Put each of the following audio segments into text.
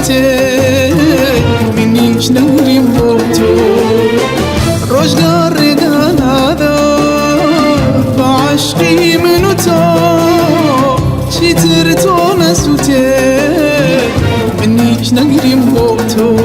سوته منیش نگریم با تو روزگار دادا با عشقی من و تو چیتر تو نسوته منیش نگریم با تو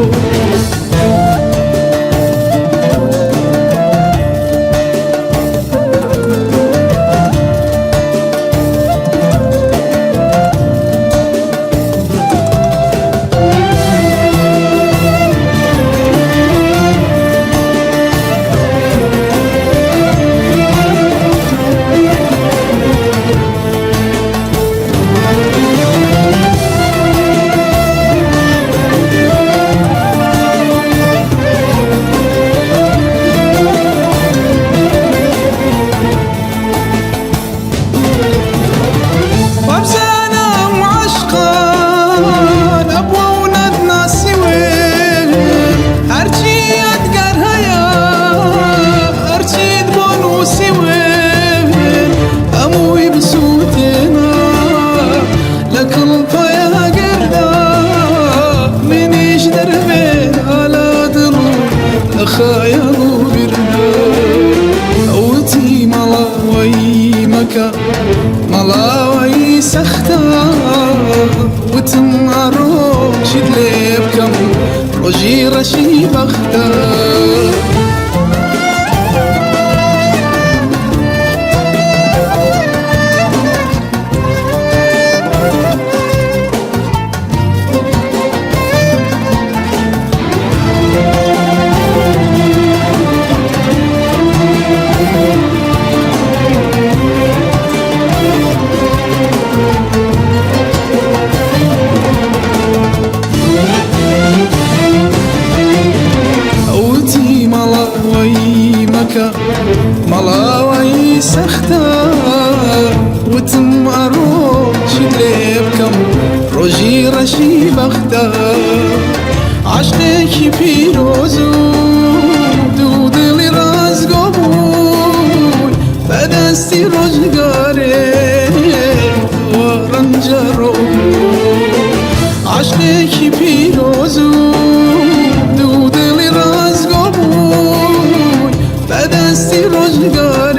خيالو برنا أوتي ملاوي مكا ملاوي سختا وتمارو شدلي بكم روجي رشي بختا ملاوي سختا وتمارو شدلي بكم روجي رشي بختا عشقك بيروزو دودلي راز قبول بدستي روزگاره ورنجرو عشقك بيروزو دودلي راز قبول بدستی روزگار